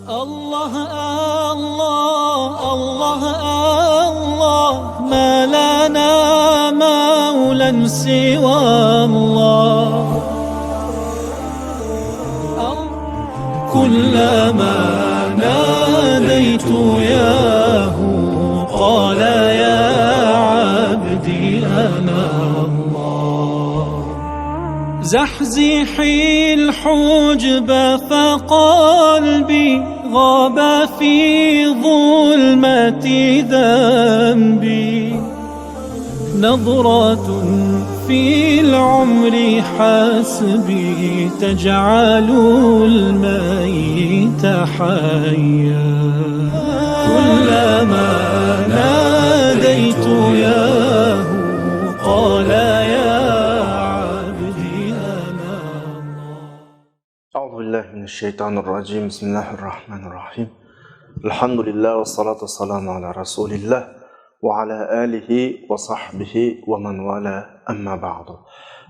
الله الله الله الله ما لنا مولى سوى الله كلما ناديت ياه قال يا عبدي أنا الله زحزحي الحجب فقلبي غاب في ظلمة ذنبي نظرة في العمر حسبي تجعل الميت حيا كلما ناديت ياه قال يا عبدي أنا الله. أعوذ بالله من الشيطان الرجيم. بسم الله الرحمن الرحيم. الحمد لله والصلاة والسلام على رسول الله وعلى آله وصحبه ومن والاه أما بعد.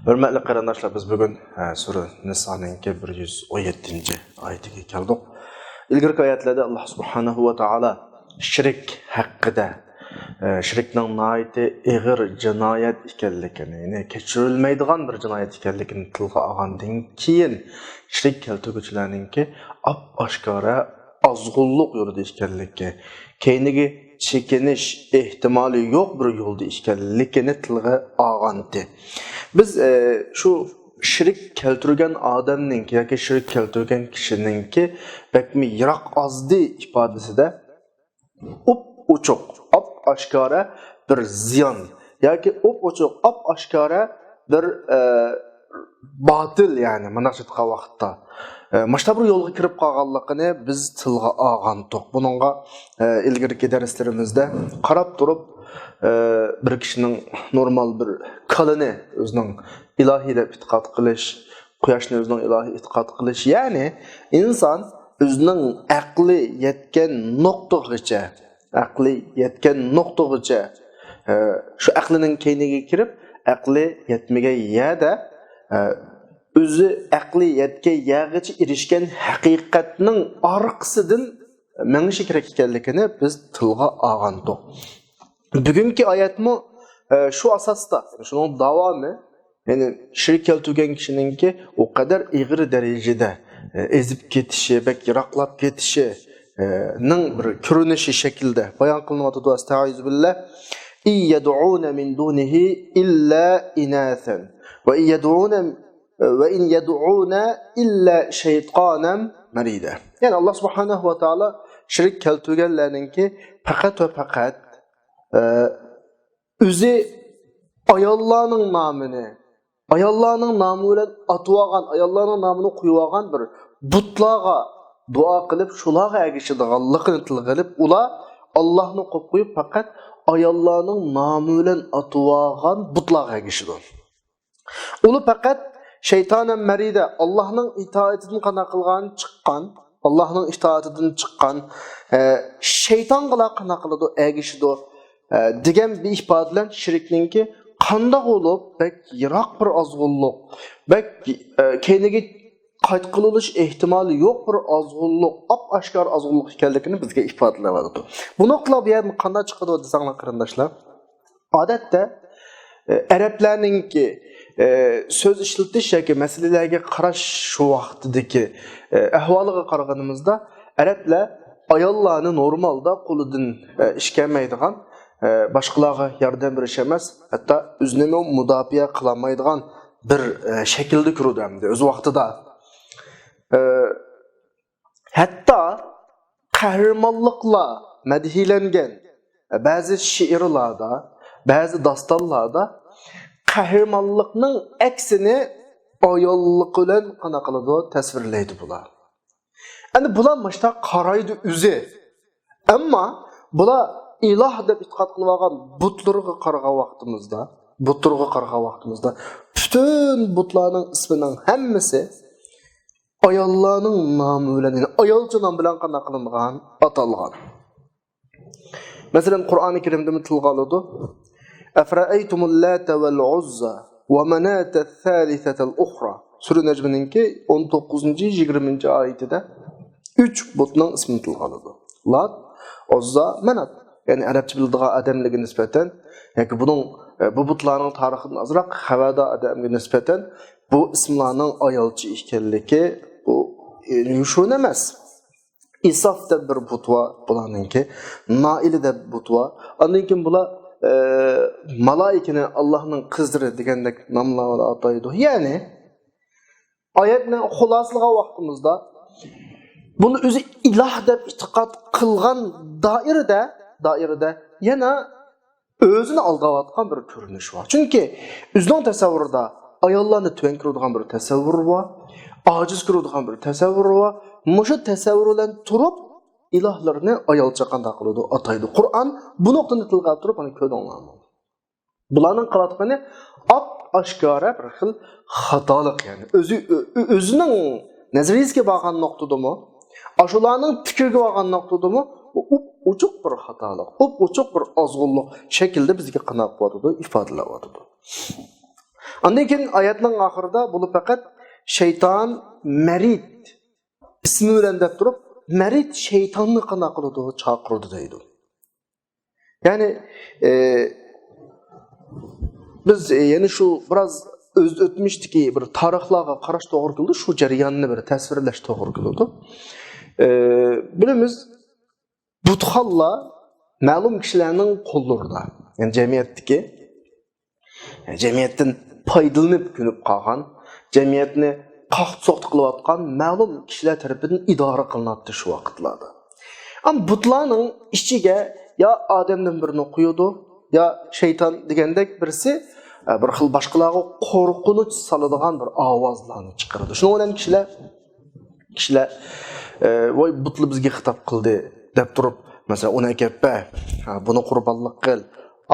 Hürmetli qarindoshlar, biz bugun sura Nisoning 117-oyatiga keldik. Ilgirki oyatlarda Alloh subhanahu va taolo shirk haqida, shirkning nihoyatda og'ir jinoyat ekanligini, ya'ni kechirilmaydigan bir jinoyat ekanligini tilga olgandan keyin shirk keltiruvchilarningki oshkora azg'unlik yo'lida ekanligi, keyingi chekinish ehtimoli yo'q bir yo'lda ekanligini tilga olgandi. Biz şu shirk keltirgan odamning yoki shirk keltirgan kishiningki bakmi yiroq ozdi ifodasida ochiq, oshkora bir ziyon yoki ochiq, oshkora bir batil, ya'ni mana shu vaqtda mana bir yo'lga kirib qolganligini biz tilga olgandik. Buningga ilgirki darslarimizda qarab turib bir kishining normal bir qalini o'zining ilohiy deb e'tiqod qilish, quyoshni o'zining ilohiy e'tiqod qilish, ya'ni inson o'zining aqli yetgan nuqtagacha shu aqlining keyniga kirib, aqli yetmagan yerda o'zi aqli yetgan yergacha erishgan haqiqatning orqasidan mengishi kerak ekanligini biz tilga olgandik. Bugungi oyatmi shu asosda, shuning davomi, ya'ni shirk keltirgan kishiningki o qadar ig'ir darajada ezib ketishi, bak yiroqlab ketishi ning bir ko'rinishi shaklda bayon qilinadi. Astag'firu billah. Yad'una min dunihi illa inathan va in yad'una illa shaytanan marida. Ya'ni Alloh subhanahu va taolo shirk keltirganlarningki faqat va faqat o'zi ayollarning nomini, ayollarning nomi bilan atvagan, ayollarning nomini qo'ygan bir butlarga duo qilib, shularga ergishadiganligini tilga qilib, ular Allohni qo'yib faqat ayollarning nomi bilan atvagan butlarga ergishadi. Ular faqat shaytonan marida, Allohning itoatidan qana qilgan chiqqan, Allohning itoatidan chiqqan shaytonga qana qiladi, ergishadi degan bir ifoda bilan shirkninki qanday bo'lib bak yiroq bir azg'unlik, bak keyingi qaytqilish ehtimoli yo'q bir azg'unlik, oshkor azg'unlik ekanligini bizga ifodalayapti. Buni qilib bu yerni qanday chiqadi desanglar qarindoshlar, odatda arablarningki söz işletish yoki masalalarga qarash shu vaqtidagi ahvoliga qaraganimizda arablar ayollarni normalda qo'lidan ish kelmaydigan, boshqalarga yordam berish emas, hatto o'zini mudofaa qilolmaydigan bir shaklda ko'rdi o'z vaqtida. Hatto qahramonliklar madhilangan ba'zi she'rlarda, ba'zi dostonlarda qahramonlikning aksini ayollik bilan qana qiladi, tasvirlaydi bular. Endi bular mashta qaraydi o'zi. Ammo bular iloh deb e'tiqod qilib olgan butlarga qaragan vaqtimizda, bütün butlarning ismining hammasi ayollarning nomi bilan, ya'ni ayolcha nom bilan qana qilingan, atalgan. Masalan, Qur'oni Karimda tilga oladi. Afra'aytumul lata vel uzza ve manata thalithatal ukhra. Sura Necm'ninki 19-20 oyatida 3 butning ismini tilga oladi. Lat, Uzza, Manat. Yani Arapça bildiği adamlığa nispeten, yani bunun bu butlarning tarixidan azroq xabarda adamga nisbatan bu ismlarning ayolchi ekanligi bu yushuv emas. İsaf deb bir butva bularninki, Naili deb butva. Ondan keyin bular malaikani Allohning qizlari degandek nomlarni ataydi. Ya'ni oyatning xulosasiga vaqtimizda buni o'zi iloh deb e'tiqod qilgan doirada yana özünü aldayotgan bir ko'rinish bor. Chunki o'zining tasavvurida ayollarni tuvan ko'radigan bir tasavvur bor, ojiz ko'radigan bir tasavvur bor. Mushu tasavvur bilan turib ilohlarni ayolcha qanday qiladi, ataydi. Qur'on bu nuqtani tilga olib turib, ana ko'rdinglarmi? Bularning qilayotgani oshkora bir xil xatolik, ya'ni o'zining nazariyasiga borgan nuqtadami, ashularning fikriga borgan nuqtadami, uçuk bir hatalık, uçuk bir azgınlık şekilde bizge qanaq boğadıdı, ifadalawadıdı. Ondan keyin ayetning ahırda bunu fakat şeytan merid ismi bilen deb turib, merid şeytanni qanaq qiladi, chaqirdi deydi. Yani biz yani şu biraz o'tmishdiki bir tarixlarga qarash to'g'ri keldi, shu jarayonni bir tasvirlash to'g'ri keldi. Bilamiz Butxalla ma'lum kishilarning qo'llarida, ya'ni jamiyatdagi, jamiyatdan foydalanib ko'nib qolgan, jamiyatni qaqsoq qilayotgan ma'lum kishilar tomonidan idora qilinadi shu vaqtlarda. Ammo butlarning ichiga yo odamdan birini qo'yadi, yo shayton degandek birisi bir xil boshqalarga qo'rqinch soladigan bir ovozlarni chiqaradi. Shuning bilan kishilar voy butli bizga xitob qildi deb turib, mesela ona keppa, buni qurbonlik qil,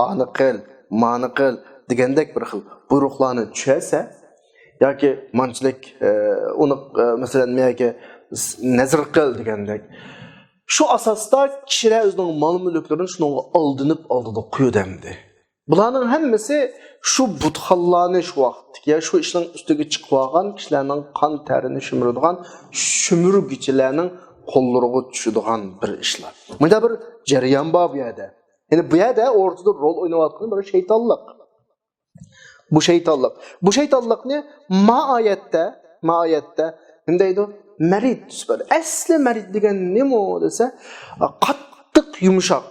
ani qil, mani qil degandek bir xil buyruqlarni tushasa yoki manchilik uni masalan menga nazr qil degandek. Shu asosda kishilar o'zining mol-mulklarini shunga aldinib oldida qo'yadimdi. Bularning hammasi shu butxallarni shu vaqtga, shu ishning ustiga chiqib olgan kishilarning qon tarini shumiradigan shumurgichilarning qo'llariga tushadigan bir ishlar. Bunda bir jarayon bor bu yerda. Yani bu yerda o'rtada rol o'ynayotgan bir shaytonlik. Bu shaytonlikni maoyatda nima deydi? Marid sifat. Asli marid degan nima desa, qattiq yumshoq,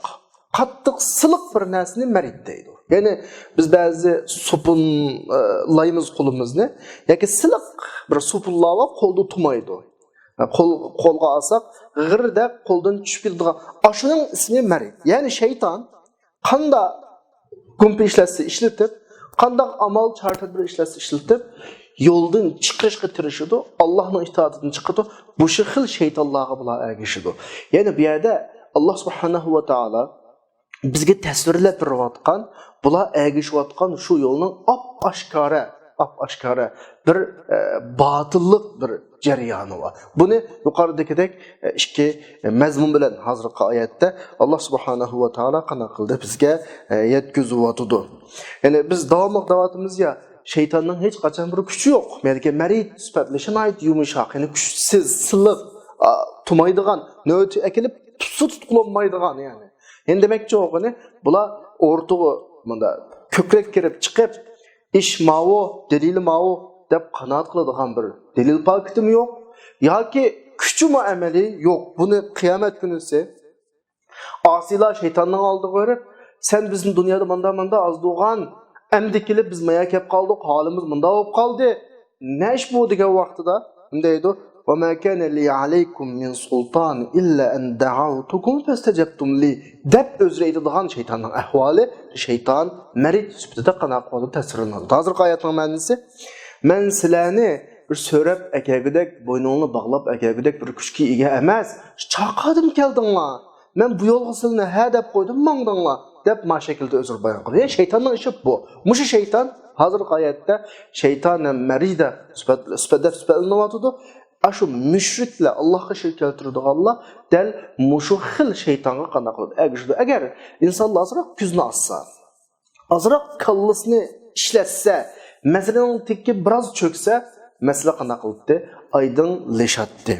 qattiq siliq bir narsani marid deydi. Yani biz ba'zi supullaymiz qo'limizni, yoki siliq bir supullarga qo'lda tutmaydi. Qo'lga olsak, g'irda qo'ldan tushib ketadigan. Ashuning ismi marid. Ya'ni shayton qanda gumpi ishlatib, qandaq amal chartadbir ishlatib, yo'ldan chiqishga tirishadi, Allohning itoatidan chiqadi. Bu xil shaytonlarga bular ergashadi. Ya'ni bu yerda Alloh subhanahu va taolo bizga tasvirlab berayotgan, bular ergashayotgan shu yo'lning oshkora bir botillik bir jarayoni var. Bunu yuqoridagidek ikki mazmun bilan hozirgi oyatda Alloh subhanahu va taolo qana qildi bizga yetkazib. Ya'ni biz davomli davatimiz ya shaytonning hech qachon bir kuchi yo'q. Menga marid sifatlashini ayt yumshoq, ya'ni kuchsiz, siliq, tumaydigan, navti akilib tutqulmaydigan yani. Endi demakchi o'g'ini bular o'rtog'i bunda ko'krak kirib chiqib ish mavo, dalil mavo deb qanoat qiladigan bir delil paketim yo'q yoki kuchi muamali yo'q. Buni qiyomat kunisi asiylar shaytonning oldiga qo'yib, sen bizni dunyoda manda azdug'an, endi kelib biz maya kelib qoldik, holimiz bunda bo'lib qoldi. Ne ish bu degan vaqtida deydi: "Va ma kana li alaykum min sultan illa an da'awtukum fastajabtum li." deb o'zraydigan shaytonning ahvoli, shayton marid sifatida qanoat qilib tasvirlanadi. Hozirgi oyatning ma'nosi: "Men sizlarni bir so'rab akagidek, bo'yningni bog'lab akagidek bir kuchga ega emas, chaqadim keldinglar. Men bu yo'lga sizlarni ha deb qo'ydim, mangdinglar." deb ma şekilde özür bayon qildi. Yani şeytanın işi bu. Muşu şeytan hozirgi oyatda shayton marida sifatlanadi. Aşu müşriklar Allohga shirk keltiradiganlar dal mushu xil shaytonga qanaqa qiladi. Agar insonlar azroq ko'zni ochsa, azroq kallasini ishlatsa, masalaning tekki biroz cho'ksa, masala qanaqa qilibdi? Aydinlashatdi.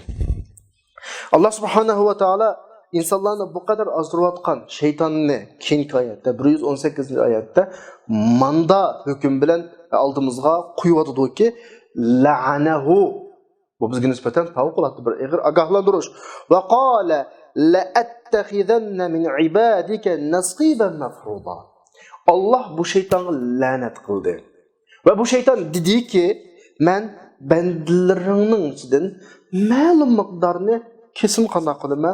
Allah subhanahu wa ta'ala insanlarni bu kadar azdırıvatkan şeytanını keyinki ayette 118. ayette manda hüküm bilen aldığımızga kuyuvatıdı ki la'anahu bu bizge nispeten favqulodda bir ig'ir agahlandirish va qala la'attakhizanna min ibadika nasiban mafruda. Allah bu şeytanı lanet kıldı. Ve bu şeytan dedi ki men bendilerinin içinden ma'lum miqdarni kesin qana qilma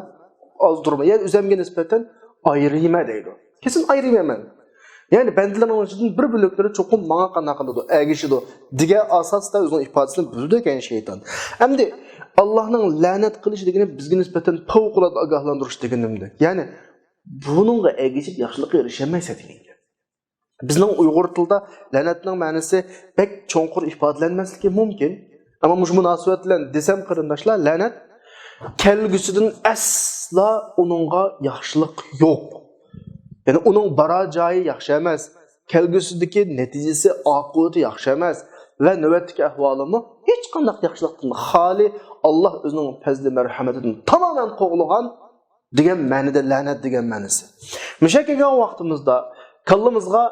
azdırma. Yani üzemge nispeten ayrıyma deydi. Kesin ayrıyma men. Yani bendilerinin içinden bir bölükleri çokum mağa qana qiladi, agishidi. Dige asasda o'zining ifodasini buzdi ekan şeytan. Endi Allah'ın lanet qilishi degani bizga nisbatan favqulodda ogohlantirish deganimdi. Yani bununla agishib yaxshilikqa erishamaysa degan. Bizning Uyg'ur tilida la'natning ma'nosi pek cho'nqur ifodalanmasligi mumkin. Ama mush munosabat bilan desam qarindoshlar, la'nat kelgusidan asla uningga yaxshilik yo'q. Yani uning bora joyi yaxshi emas, kelgusidagi natijasi oqibati yaxshi emas va navbatdagi ahvolimi hech qanday yaxshilikdan xoli Allah o'zining fazli marhamatidan tamoman qo'g'lagan degan ma'noda la'nat degan ma'nosi. Misha kelgan vaqtimizda kallamızga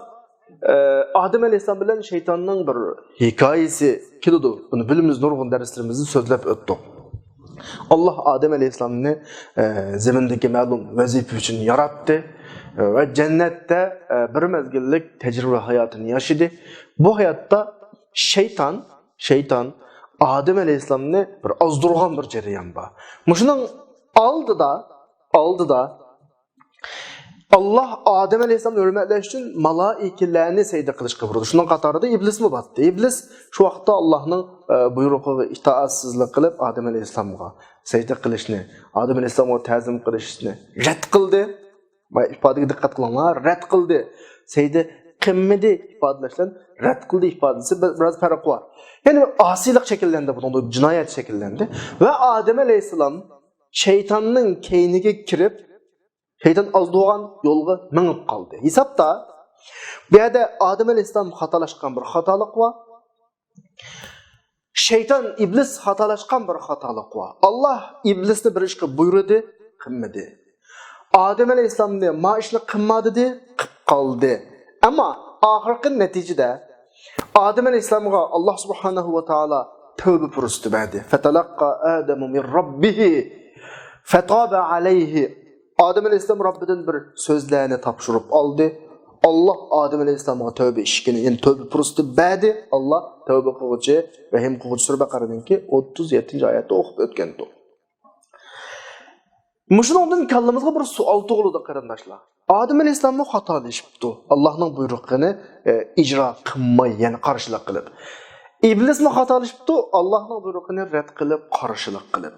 Adem Aleyhisselam bilen şeytanın bir hikayesi kilidi. Bunu bilimiz nurgun derslerimizi sözlep öttük. Allah Adem Aleyhisselam'ını zemindeki ma'lum vazife için yarattı ve cennette bir mezgillik tecrübe hayatını yaşadı. Bu hayatta şeytan Adem Aleyhisselam'ını bir azdırgan bir cereyan var. Muşunun aldı da Allah Adem Aleyhisselam'ı hürmetleş için malaikelerni secde kılışqa buyurdu. Şunun qatarida iblis mi battı? İblis şu vaqtda Allah'ın buyruğuna itaatsizlik qilib Adem Aleyhisselam'a secde qilishni, Adem Aleyhisselam'a ta'zim qilishni rad qildi. Bu ifodega diqqat qilinglar, rad qildi. Secde qilmadi ifodalashdan rad qildi ifodasi biraz farq var. Yani asilik şekillendi, bunda cinayet şekillendi ve Adem Aleyhisselam şeytanın keyniga kirib şeytan azdıgan yolga minib qaldı. Hesapta bu yerda Adem Aleyhisselam xatolaşgan bir xatolik var. Şeytan iblis xatolaşgan bir xatolik var. Allah iblisni bir ishga buyurdi, qilmadi. Adem Aleyhisselamni ma ishni qilmadi de, qilib qoldi. Ammo oxirgi natijada Adem Aleyhisselamga Allah subhanahu va taolo tövbe purustı berdi. Fatalaqqa Adamu min rabbihi fataba alayhi. Adem Aleyhisselam Rabbidan bir sözlerini tapşırıp aldı. Allah Adem Aleyhisselam'a tövbe işkini, yani tövbe purustı berdi. Allah tövbe kılıcı ve hem kılıcı Sure Bakara'nın ki 37. ayette okup ötkendi. Muşun ondan kallamızga bir sual doğuludu karandaşlar. Adem Aleyhisselam'ı hatalaşıptı. Allah'ın buyruğunu icra kılmayı, yani karşılık kılıp. İblis mi hatalaşıptı? Allah'ın buyruğunu red kılıp, karşılık kılıp.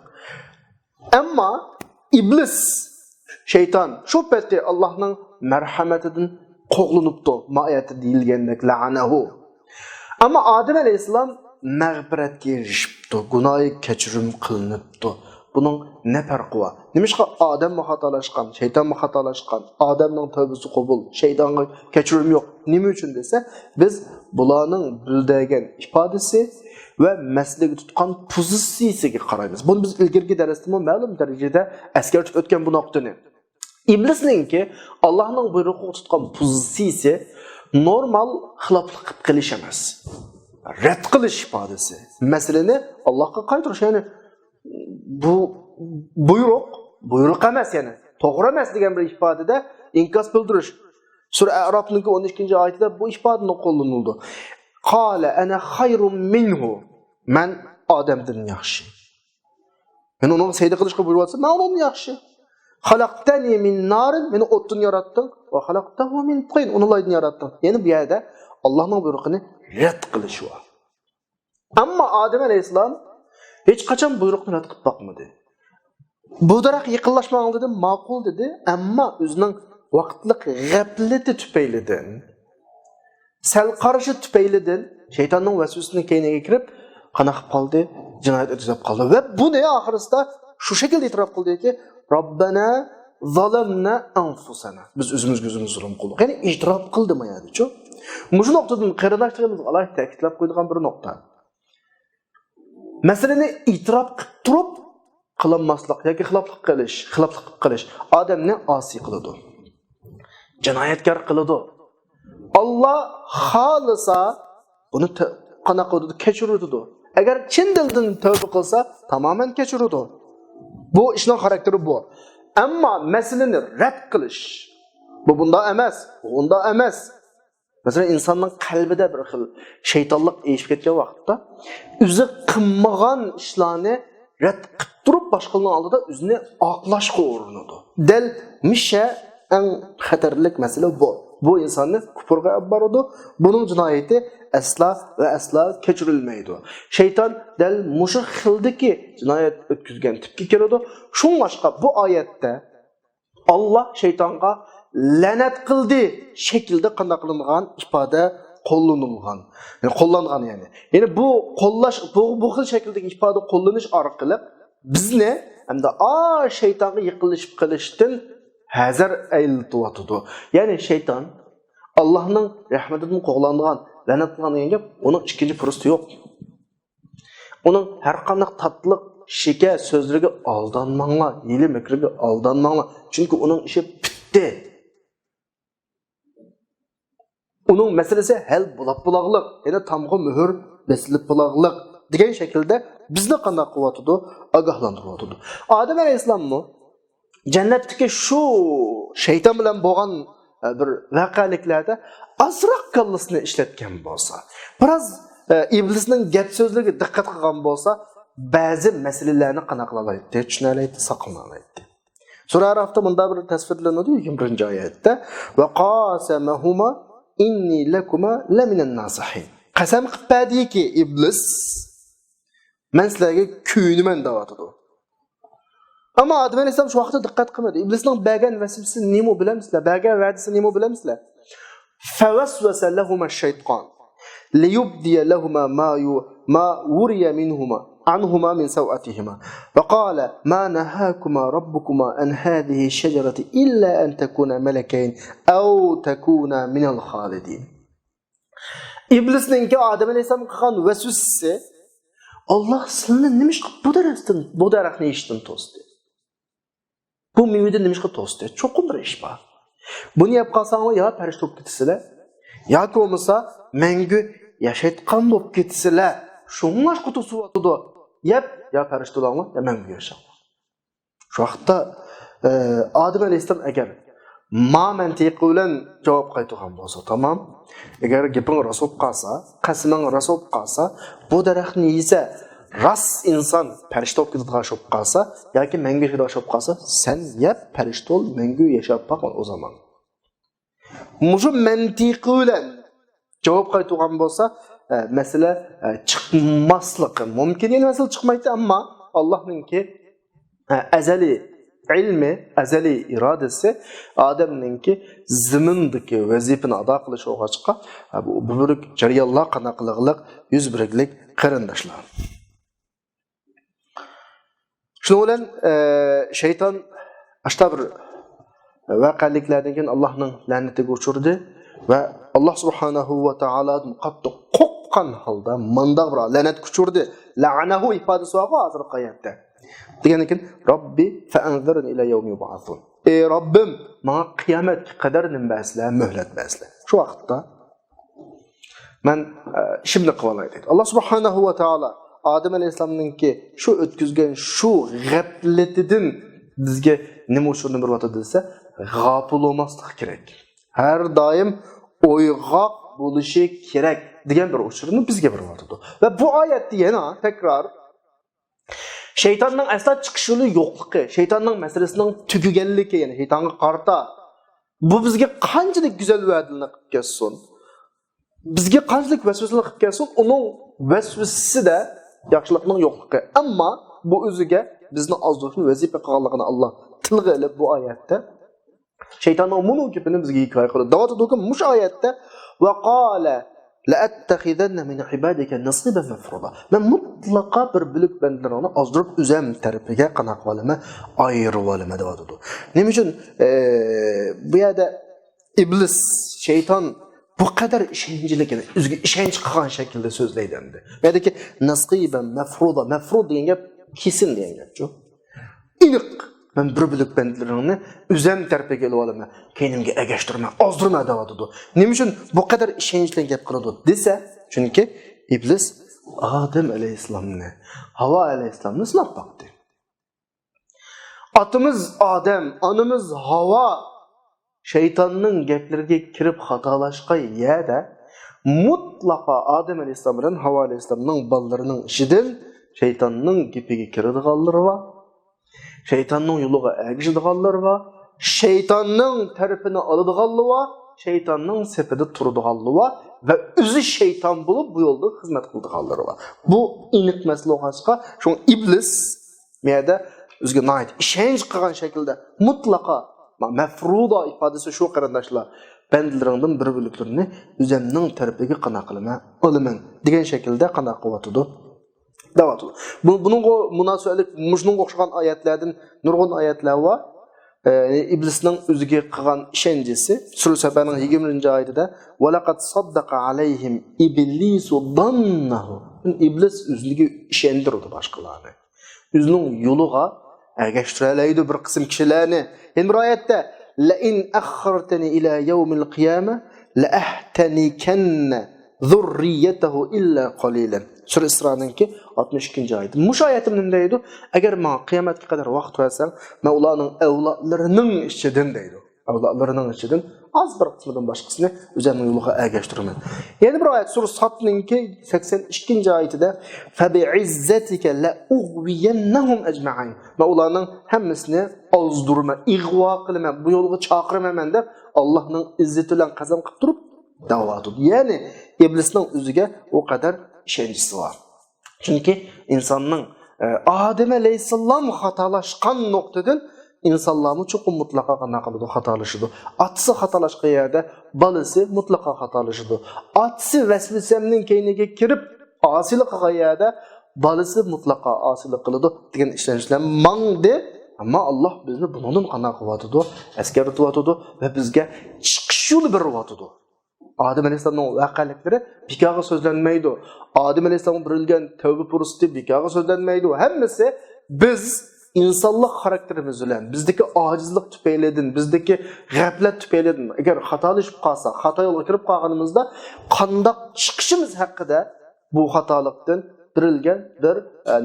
Ama iblis şeytan şu pette Allah'ın merhametinden qoğlanıptı. Ayette deyilgendek la'anahu. Ama Adem Aleyhisselam mağfiretke erişipti. Günahı keçirim kılınıptı. Bunun ne farkı var? Demişki Adem mi hatalaşkan, şeytan mı hatalaşkan, Adem'nin tövbesi kabul, şeytanın keçirim yok. Nime üçün dese, biz bulanın bildiğen ifadesi ve mesleği tutkan pozisiyasiga qaraymiz. Bunu biz ilgirgi dersinde ma'lum derecede eskertip ötken bu noktani. İblisninki Allah'ın buyruğu tutkan pozisiyasi normal xiloflik qilish emas. Rad qilish ifodasi. Masalani Allohga qaytarish, yani bu buyruq emas, yani to'g'ri emas degan bir ifodada inkas bildirish. Sura A'rofning 12. oyatida bu ifodani qo'llanildi. Qala ana xayrun minhu. Men Adem'den yaxshi. Men onu secde qilishga buyuryapsa, men ondan yaxshi. Xalaqtani min narin, meni o'tdan yaratding va xalaqtahu min tin, uni loydan yaratding. Yani bu yerda Allohning buyruğini rad qilish var. Ammo Adem Aleyhisselam hech qachon buyruqni rad qilib boqmadi. Bu daraxt yaqinlashmang dedi, ma'qul dedi, ammo o'zining vaqtlik g'aflati tufaylidan, sal qarashi tufaylidan shaytonning vasvasasining keyniga kirib qanaqa qildi, jinoyat o'tkazib qoldi va buni oxirisida shu shaklda e'tirof qildiki, Robbana zalamna anfusana. Biz o'zimizga zulm qildik. Ya'ni e'tirof qildim ayadi-ku. Shu nuqtadan qarindoshligimiz alohida ta'kidlab qo'ydigan bir nuqta. Masalani e'tirof qilib turib, qilmaslik yoki xiloflik qilish odamni osi qiladi. Jinoyatkor qiladi. Alloh xolisa buni qanaqa qiladi? Kechiradi. Agar chin dildan tavba qilsa, tamoman kechiradi. Bu ishning xarakteri bu. Ammo masalani rad qilish bu bunda emas, unda emas. Mesela insanın qalbida bir xil shaytonlik eshib ketgan vaqtda o'zi qilmagan ishlarni rad qilib turib boshqalarning oldida o'zini oqlashga urinadi. Dal misha eng xatarlik masala bu. Bu insonni kufrga olib boradi. Buning jinoyati asla va asla kechirilmaydi. Shayton dal mushu xildagi jinoyat o'tkazgan tipga keladi. Shunga bu oyatda Alloh shaytonga la'nat qildi shaklda qanday qilingan ifoda qo'llanilgan. Yani qo'llangan yani. Yani bu qo'llash bu xil shakldagi ifoda qo'llanish orqali bizni hamda shaytonga yiqilishib qilishdan hazar ayiltiyotdi. Yani shayton Allohning rahmatidan qo'llangan, la'nat qilgan gap, uning ikkinchi fursati yo'q. Uning har qanday tatliq shika so'zlariga aldanmanglar, hiyla makriga aldanmanglar. Chunki uning ishi bitdi. Onun meselesi hel bulaqlıq, yani tamğı mühür besilip bulaqlıq degan şekilde bizni qanday qilyotdi, ogohlantiryotdi. Adem alayhissalom mı jannatdagi shu shayton bilan bo'lgan bir voqealiklarda azroq kallasini ishlatgan bo'lsa, biroz iblisning gap so'zlariga diqqat qilgan bo'lsa, ba'zi masalalarni qanday qila oladi, tushunoladi, saqlana oladi. Sura Araf'ta bunda bir tasvirlanadi 21-oyatda va qasamahuma inni lakuma laminan nasihin. Qasam qilibdiki iblis men sizlarga kuyunaman deyotdi. Ammo Adem alayhisalom shu vaqtda diqqat qilmadi. Iblisning bergan vasvasasi nima bilamsizlar? Bergan va'dasi nima bilamsizlar? Fawaswasa lahum ash-shayton liyubdiya lahum ma wuriya minhuma عنهما من سوءتهما وقال ما نهاكما ربكما عن هذه الشجرة إلا أن تكونا ملكين أو تكونا من الخالدين. İblisninki Adem Aleyhisselam qilgan vasvasasi Allah sizlarni nima ish qilib bu daraxtni yeyishdan to'sdi. Bu mevada nima ish qilib to'sdi? Cho'qim bir ish bor. Buni yap qolsanglar yo farishta bo'lib ketasizlar, yoki bo'lmasa mangu yashayotgan bo'lib ketasizlar. Shunga qutusyotdi. Yap ya farishtalarga ya mangu yashanglar. Shu vaqtda Adem Aleyhisselam agar ma mantiqi bilan javob qaytargan bo'lsa, tamam. Agar gaping rost bo'lib qolsa, qasming rost bo'lib qolsa, bu daraxtni yesa ras inson farishta bo'lib ketadigan bo'lib qolsa, yoki mangu yashaydigan bo'lib qolsa, sen yap farishta ol, mangu yashab qol o zaman. Mushu mantiqi bilan javob qaytargan bo'lsa, mesela çıkmaslık mümkün değil, mesela çıkmaydı ama Allah'ınki ezeli ilmi, ezeli iradesi Adem'ninki zimindeki vazifini ada kılışı oğaçka bu bürük jariyallah qanaqlıq, yüz biriklik qarindaşlar. Şunu bilen şeytan aşta bir vaqaliklardan keyin Allah'ның la'natiga uchirdi va Allah subhanahu va taolo qattiq qo'rqqan holda mandaq bir la'nat kuchurdi. La'anahu ifodasi bor hozirgi oyatda. Degan ekan Robbi fa'anzirni ila yawmi yub'athun. Ey Robbim, menga qiyomatga qadar nimbaslar, muhlat baslar. Shu vaqtda men ishimni qilib olay dedi. Allah subhanahu va taolo Adem alayhissalomninki shu o'tkazgan shu g'aflatidan bizga nima uchun bir vaqt desa, g'afil bo'lmaslik kerak. Har doim o'yg'oq bo'lishi kerak degan bir usulni bizga bir vaqt. Va bu oyatda yana takror shaytonning aslo chiqish yo'li yo'qligi, shaytonning masalasining tugaganligi, ya'ni shaytonga qarta bu bizga qanchalik go'zal va'dalarni qilib kelsin, bizga qanchalik vasvasalar qilib kelsin, uning vasvasasida yaxshilikning yo'qligi. Ammo bu o'ziga bizni ozdurishni vazifa qilganligini Alloh tilga ilib bu oyatda shaytonning bunu gapini bizga hikoya qildi. Davotda mush oyatda va qala la attakhidanna min ibadika nasiban mafruḍa. Men mutlaqo bir bilik bandalarni ozdurib o'zim tarafiga qanaq qilama, ayirib olaman deyotdi. Nima uchun bu yerda iblis, shayton bu qadar ishonchlikni, o'ziga ishonch qilgan shaklda so'zlaydi endi. Bu yerdagi nasiban mafruḍa, mafruḍ degan gap kesin degan gap-ku. iniq men bir bilik bendilerini üzem terpe gelip alıma kendimge egeştirme azdırma davadıdı. Nima üçün bu kadar işençlen gap qiladi desa, çünkü iblis Adem aleyhisselamni, Hava aleyhisselamni sınab baktı. Atımız Adem, anımız Hava şeytanның gaplarga kirib xatolaşqa yada mutlaka Adem aleyhisselam bilan Hava aleyhisselamның ballarının işidən şeytanның gapiga kiradiganlari va şeytanның yo'liga ergishadiganlari va şeytanның tarafini oladiganlari va şeytanның sepida turadiganlari va ve o'zi şeytan bo'lib bu yo'lda xizmat qiladiganlari va bu aniq masala bo'lgancha shu iblis meyada o'ziga noit ishonch qilgan shaklda mutlaqo mafruda ifodasi shu qarindoshlar bandilaringdan bir bo'liklarini o'zimning tarafiga qana qilma olaman degan shaklda qana qilyotdi. Davatılı. Bunun münasebetlik, muşnun okşayan ayetlerden nurgun ayetler var. İblis'nin özüge kılan işencesi. Sürü Sefer'nin 20. ayetinde وَلَقَدْ صَدَّقَ عَلَيْهِمْ إِبْلِيسُ ظَنَّهُ İblis özüge işendirdi başkalarını. Özünün yoluğa ergeçtireleydi bir kısım kişilerini. Yani bir ayette لَاِنْ أَخَّرْتَنِ إِلَى يَوْمِ الْقِيَامَةِ لَأَحْتَنِكَنَّ ذُرِّيَّتَهُ إِلَّا قَلِيلًا Sura İsra'nınki 62. ayet. Muş ayetim neydi? Eğer ma kıyametke kadar vakt versen, ma ulanın evlatlarının içinden deydi. Evlatlarının içinden az bir kısmından başkasını üzerine yoluğa ergeçtirmen. Yeni bir ayet Sura Sat'nınki 82. ayetinde فَبِعِزَّتِكَ لَاُغْوِيَنَّهُمْ اَجْمَعَيْنِ Ma ulanın hemmisini azdurma, ihva kılma, bu yolu çakırma hemen de Allah'ın izzetiyle kazan kıp durup davadı. Yani iblisinin özüge o kadar işencisi var. Çünkü insanın Adem aleyhisselam hatalaşkan noktadan insanlarını çok mutlaka kanakalıdı, hatalaşıdı. Atsı hatalaşkı yerde balısı mutlaka hatalaşıdı. Atsı vesvesemnin keynine kirip asilik yerde balısı mutlaka asilik kılıdı. Diyen işlenciler mangdı. Ama Allah bizni bunun kanakalıdı, eskerituvatıdı ve bizge çıkış yolu bir vatıdı. Adem Aleyhisselam'ın vakaletleri bikağa sözlenmeydi. Adem Aleyhisselam'ın birilgen tövbe purusiti bikağa sözlenmeydi. Hemmesi biz insanlık karakterimiz bilen, bizdeki acizlik tüpeyledin, bizdeki gaflet tüpeyledin. Eğer hatalaşıp kalsa, hata yola kirip kalganımızda kandak çıkışımız hakkında bu hatalıktan birilgen bir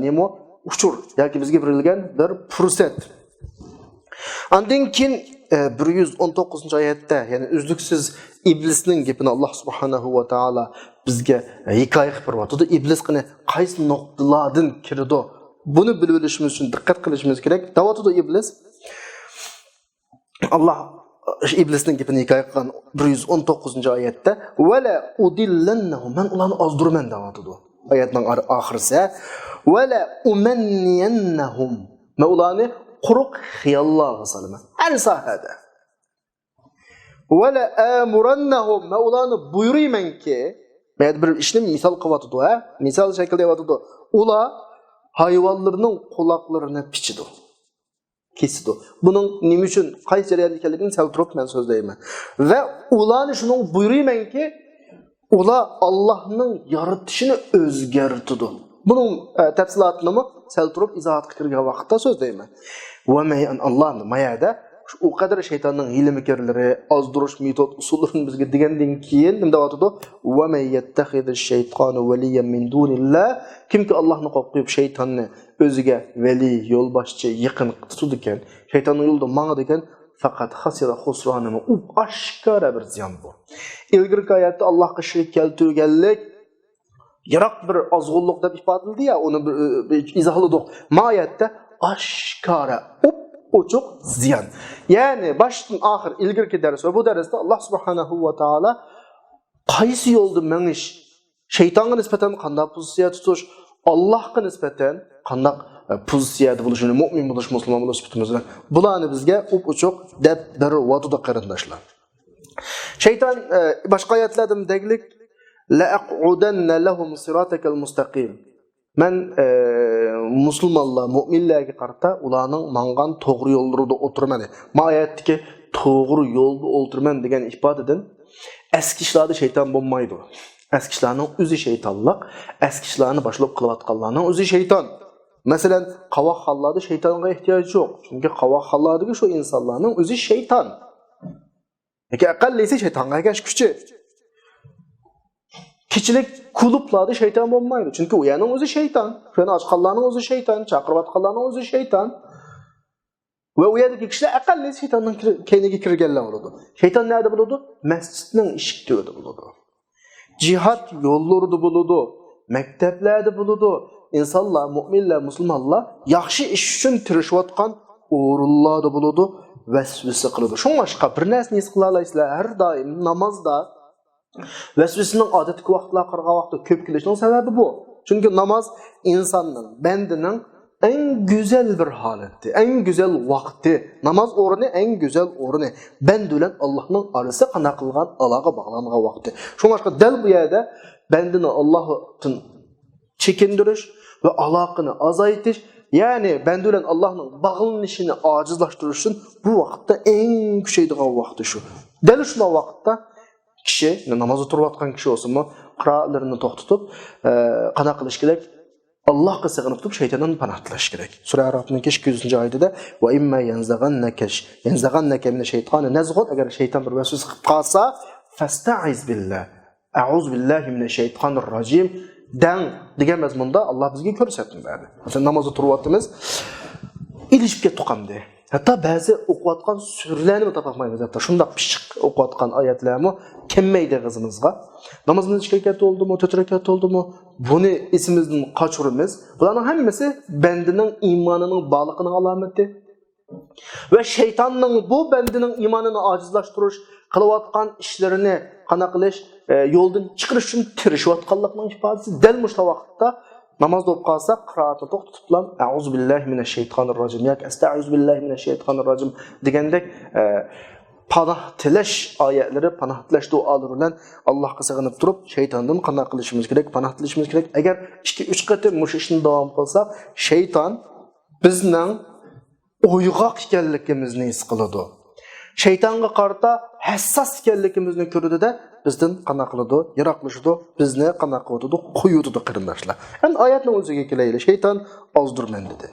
nemo uçur. Yani bizge birilgen bir purset. Andın kin 119. ayette yani üzlüksüz iblisning gapini Allah subhanahu va taala bizga hikoya qilib beribdi. İblis qani qaysi nuqtalardan kirdi? Buni bilib olishimiz uchun diqqat qilishimiz kerak. Davotida iblis Allah iblisning gapini hikoya qilgan 119. oyatda "Wala udillannahum man ularni azdurman" davotida. Oyatning oxirisi "Wala umanniyannahum" ma ularni quruq xiyollarga salaman. Her sahada. Wala amurannahum ma ularni buyurayman ki, men bir ishni misol qilyapti, ha? Misol shaklda qilyapti. Ular hayvonlarning quloqlarini pichidi. Kesidi. Buning nima uchun qaysi jarayon ekanligini sal turib men so'zlayman. Va ularni shuni buyurayman ki, ular Allohning yaratishini o'zgartirdi. Buning tafsilotini sal turib izohat qilgan vaqtda so'zlayman. Va men Allohning mayada o kadar şeytanın hile mekarları, azduruş metod usullarını bizge degenden keyin nima deyapti? "Wa may yattaxiz-şeytanu valiyan min dunillah" kimki Allohni qo'yib shaytonni o'ziga vali, yo'lboshchi, yaqin tutdi ekan, shaytonning yo'lida mangadi ekan, faqat xasira xusronimi u oshkora bir ziyon bu. Ilgirki oyatda Allohga shirik keltirganlik yiroq bir ozg'unlik deb ifodaldi ya, uni bir izohladik. Mayatda oshkora o çok ziyan. Yani baştan ahir ilgirki ders ve bu derste Allah subhanahu wa ta'ala qaysi yolda meniş, şeytanga nispeten qanday pozitsiya tutuş, Allah'a nispeten qanday pozitsiyada bo'lishini, mu'min bo'lish, musulmon bo'lish sifatimizdan bularni bizga çok deb berib qarindoshlar. Şeytan başqa oyatlarda deglik la aqudanna lahum siratakal mustaqim. Men musulmonlar, mu'minlarga qarata ularning mangan to'g'ri yo'llarida o'tirman. Ma oyatdagi to'g'ri yo'lda o'tirman degan ifodadan eski ishlarda shayton bo'lmaydi. Eski ishlarning o'zi shaytonlik, eski ishlarni boshlab qilayotganlarning o'zi shayton. Mesela qavaq xallarda şeytanga ihtiyacı yok. Çünkü qavaq xallardaki şu insanların özü şeytan. Peki aqallisi şeytanga egeş küçü. Kiçilik kuluplarda şeytan olmaydı. Çünkü uyanın özü şeytan. Şöyle açqanlarning özü şeytan, chaqirayotganlarning özü şeytan. Ve uyadagi kişiler aqallisi şeytanning keyniga kirganlar bo'ladi. Şeytan nerede bo'ladi? Masjidning eshiklarida bo'ladi. Jihad yo'llarida bo'ladi. Maktablarda bo'ladi. İnsanlar, müminler, musulmonlar yaxshi ish uchun tirishayotgan o'rinlarda bo'ladi, vasvasa qiladi. Shunga bir narsani his qila olasizlar, har doim namozda vasvasaning odatdagi vaqtlar qirg'an vaqtda ko'p kelishining sababi bu. Chunki namoz insonning, bandining en güzel bir haleti, en güzel vakti. Namaz o'rni en güzel o'rni. Band bilan Allohning arasi qana qilgan aloqa bog'langan vaqti. Shunga dal bu yerda bandini Allohdan çekindiriş ve alaqını azaytish, yani bende bilen Allah'ın bağlanışını acizlaştırış için bu vakitte en küçeydiğen vakti şu. Deli şuna vakitte kişi, namazı turvatkan kişi olsun mu, qiraatlarını toxtutup, qana qilish kerak, Allah'a sığınıp tutup şeytandan panoh tilash kerak. Sura Araf'ın 200. ayetida ve imma yanzaghannaka min şeytani nazghun, agar şeytan bir vasvasa qilib qolsa, fasta'iz billah. A'uz billahi mineşşeytanirracim. Den degan mazmunda Allah bizga ko'rsatdi berdi. Masalan namozda turibmiz, ilishibga tuqamdi. Hatto ba'zi o'qiyotgan surlarni topolmaymiz. Hatto shunday pishiq o'qiyotgan oyatlarni kelmaydi qizimizga. Namozimiz 2 rakat oldimi, 4 rakat oldimi? Buni esimizdan qochiramiz. Bularning hammasi bandining iymonining bog'liqining alomati. Ve şeytanning bu bandining iymonini ojizlashtirish, qilayotgan ishlarini qana qilish, yo'ldan chiqarish uchun tirishayotganlikning ifodasi. Dal mushta vaqtda namozda o'qib qolsak, qiroatni to'xtatib bilan a'uzu billahi mineşşeytanirracim yoki astaizu billahi mineşşeytanirracim degandek panoh tilash oyatlari, panoh tilash duolari bilan Allohga sig'inib turib, shaytondan qana qilishimiz kerak, panoh tilashimiz kerak. Agar 2-3 qatim mush ishni davom qilsak, shayton bizning o'yg'oq ekanligimizni his qiladi. Şeytanga qarta hassas ekanligimizni ko'radi-da, bizdan qana qiladi, yiroqlashadi, bizni qana qiladi, qo'yadi qarindoshlar. Endi oyatning o'ziga kelaylik. Şeytan ozdirman dedi.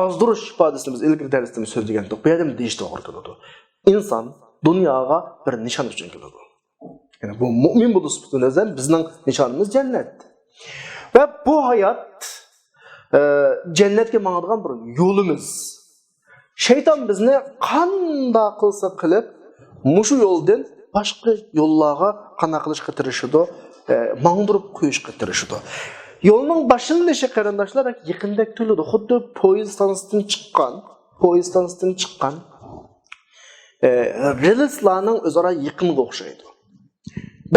Ozdirish ifodasini biz ilgari darsda so'zlagan edik. Bu yerda deyish to'g'ri keladi. Inson dunyoga bir nishon uchun keladi. Ya'ni bu mu'min bo'lish uchun bizning nishonimiz jannat. Va bu hayot jannatga mangadigan bir yo'limiz. Şeytan bizni qanda qilsa qilib, mushu yo'ldan boshqa yo'llarga qana qilishga tirishadi, mangdirib qo'yishga tirishadi. Yo'lning boshlanishi qarindoshlar yaqindak tuyuladi. Xuddi poyezd stansiyadan chiqqan relslarning o'zaro yaqinga o'xshaydi.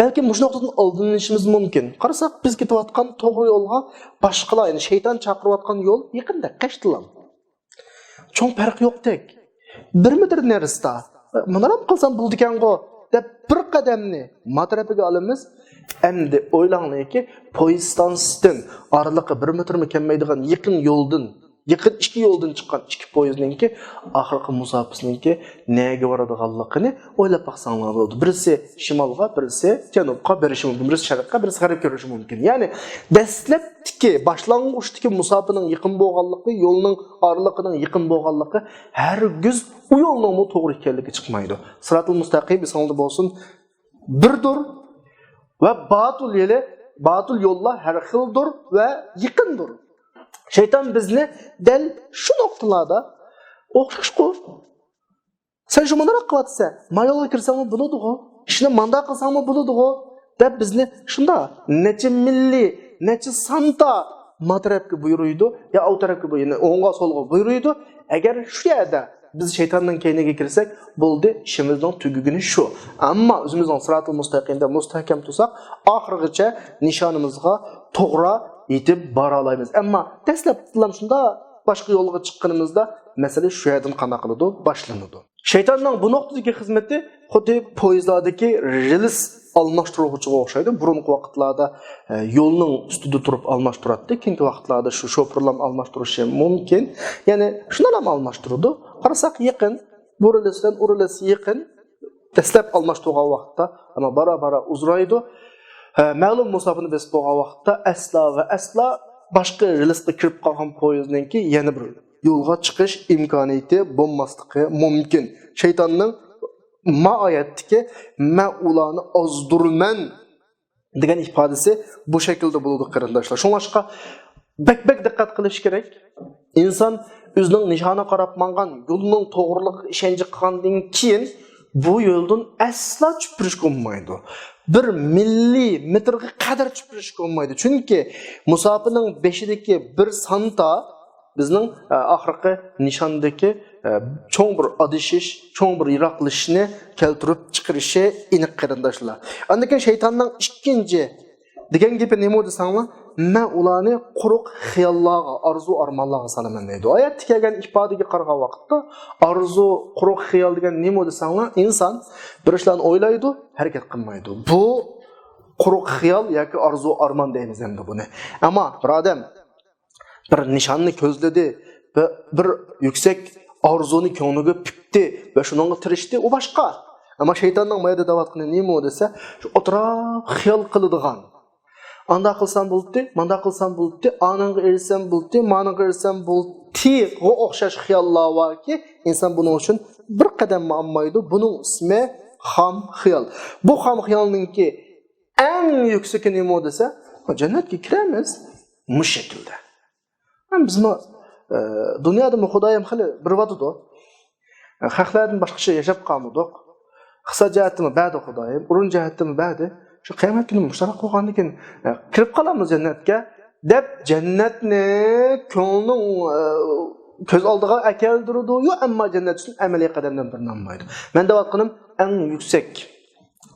Belki mush nuqtadan oldinishimiz mumkin. Qarasak biz ketayotgan to'g'ri yo'lga boshqalar, ya'ni shayton chaqirayotgan yo'l yaqinda qashtilan. Çoğun fark yok tek. 1 metr nerisida. Munaram qilsam bo'ldi ekan-ku deb bir qadamni matrafiga olamiz. Endi o'ylanglarki, poyezd stansiyadan oraliqi 1 metrmi kelmaydigan yaqin yo'ldan, yaqin 2 yo'ldan chiqqan 2 poyezdninki oxirgi musofirninki nega boradiganligini o'ylab baqsanglar bo'ladi. Birisi shimolga, birisi janubga berishi mumkin, birisi sharqqa, birisi g'arbga berishi mumkin. Ya'ni dastlabki boshlang'ichdagi musofirning yaqin bo'lganligi, yo'lning oraliqining yaqin bo'lganligi hargiz u yo'lning to'g'ri ekanligi chiqmaydi. Siratul mustaqim esingizda bo'lsin, birdir ve batıl yo'llar har xildir ve yaqindir. Şeytan bizni del şu noktalarda o'xshash qo'y. Sen şu mandaq qilyapsa, mayoga kirsangmi bo'ladi-ku, ishni mandaq qilsangmi bo'ladi-ku deb bizni shunda necha milli, necha santa matrafga buyuruydi, ya o tarafga buyuruydi, o'ngga so'lga buyuruydi. Agar shu yerda biz şeytandan keyniga kirsak, bo'ldi, ishimizning tugugini shu. Ammo o'zimizning siratul mustaqimda mustahkam tursak, oxirigacha nishonimizga to'g'ri yetib bora olamiz. Ammo dastlab shunda boshqa yo'lga chiqqanimizda masala shu yerdan qana qiladi, boshlanadi. Shaytonning bu nuqtadagi xizmati xuddi poyezdlardagi rels almashtiruvchiga o'xshaydi. Burungi vaqtlarda yo'lning ustida turib almashtiradi, keyingi vaqtlarda shu shoferlar almashtirishi mumkin. Ya'ni shundan ham almashtiradi. Qarasak yaqin, bu relsdan u rels yaqin, dastlab almashtirgan vaqtda ama bara uzraydi. Ma'lum musofirni besib bo'lgan vaqtda asla va asla başqa relisga kirib qolgan poyezdinki yana bir yo'lga chiqish imkoniyati bo'lmasligi mumkin. Shaytonning ma oyatdagi ma ularni ozdurman degan ifodasi bu shaklda bo'ladi qarindoshlar. Shunga bek diqqat qilish kerak. İnsan o'zining nishoni qarab mangan yo'lining to'g'riligiga ishonchi qilgandan keyin bu yo'ldan asla chupirish bo'lmaydi. Bir millimetrga qadar chupirish bo'lmaydi. Chunki musofirning beshidagi bir santa bizning oxirgi nishondagi cho'ng bir adishish, cho'ng bir yiroqlashishni keltirib chiqarishi aniq qarindoshlar. Andan shaytonning ikkinchi degan gapi nima desanglar, men ularni quruq xiyollarga, arzu armonlarga salaman deydi. Oyatda kelgan ifodaga qaragan vaqtda arzu, quruq xiyol degan nima desanglar, inson bir ishlarni o'ylaydi, harakat qilmaydi. Bu quruq xiyol yoki arzu armon deymiz endi buni. Ammo bir odam bir nishonni ko'zladi va bir yuksak arzuni ko'ngliga pipti va shunga tirishdi, u boshqa. Ammo shaytonning mayda davatqini nima desa, shu o'tirib xiyol qiladigan. Anda qilsam bo'ldi, manda qilsam bo'ldi, ananga ersam bo'ldi, managa ersam bo'ldi. O o'xshash xiyollar borki, inson buning uchun bir qadam olmaydi. Buning ismi xam xiyol. Bu xam xiyolningki eng yuksaki nima desa, jannatga kiramiz bu shaklda. Bizmi dunyoda Xudoyim xili bir vaqtda xalqlardan boshqacha yashab qolmadik. Hisob jihatimi ba'di Xudoyim, urun jihatimi ba'di shu qiyomat kuni mushtarak bo'lgandan keyin kirib qolamiz jannatga deb jannatni ko'ngling ko'z oldiga keltirdi. Yo, ammo jannat uchun amaliy qadamdan birinolmaydi. Men deyotganim eng yuksak,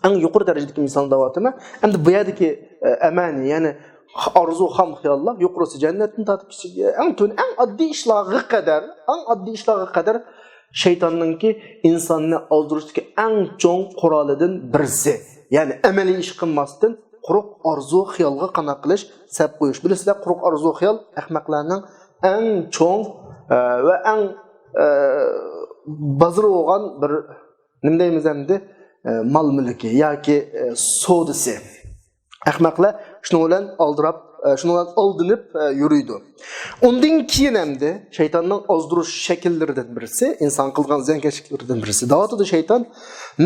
eng yuqori darajadagi inson deyotimi? Endi bu yerdagi amani, ya'ni arzu ham xiyollar yuqorisi jannatni tatib eng oddiy ishlarga qadar shaytonningki insonni oldirishdagi eng cho'ng qurolidan birisi. Yani amaliy ish qilmasdan quruq arzu xiyolga qanoat qilish, sab qo'yish. Bilasizlar, quruq arzu xiyol ahmoqlarning eng cho'ng va eng bazir bo'lgan bir nima deymiz endi mol mulki yoki sodisi. Ahmoqlar shuni bilan oldirab, shuni bilan oldinib yuriydi. Undan keyin hamda shaytonning ozdirish shakllaridan birisi, inson qilgan ziyonkashliklaridan birisi. Da'vatida shayton,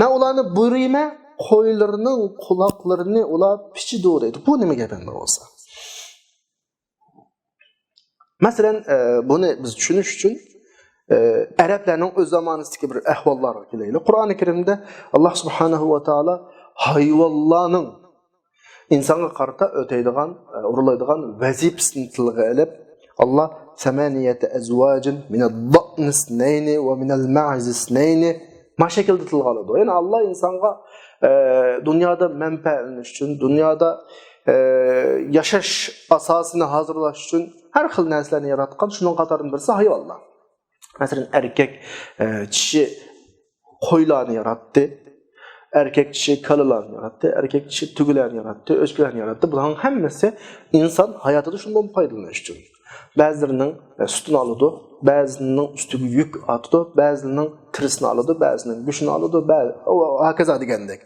"Men ularni buyurayman, qo'ylarning quloqlarini ular pichidi" deydi. Bu nima gap endi bo'lsa? Masalan, buni biz tushunish uchun arablarning o'z zamonasidagi bir ahvollarga kelaylik. Qur'oni Karimda Alloh subhanahu va taolo hayvonlarning insonga qarata o'taydigan, urilaydigan vazifasini tilga olib, Alloh samaniyata azwajin min ad-da'n isnayn va min al-ma'z isnayn ma shaklda tilga oladi. Ya'ni Alloh insonga dunyoda manfaatlanish uchun, dunyoda yashash asosini hozirlash uchun har xil narsalarni yaratgan. Shuning qatoridan birisi hayvonlar. Masalan, erkak kishi qo'ylarni yaratdi. Erkek kişi kalalarni yarattı, erkek kişi tügülerini yarattı, özgülerini yarattı. Bunların hemmesi insan hayatında şundan faydalanış için. Bazılarının sütünü alıdı, bazılarının üstüge yük atıdı, bazılarının tirisini alıdı, bazılarının güçünü alıdı, hakeza degendek.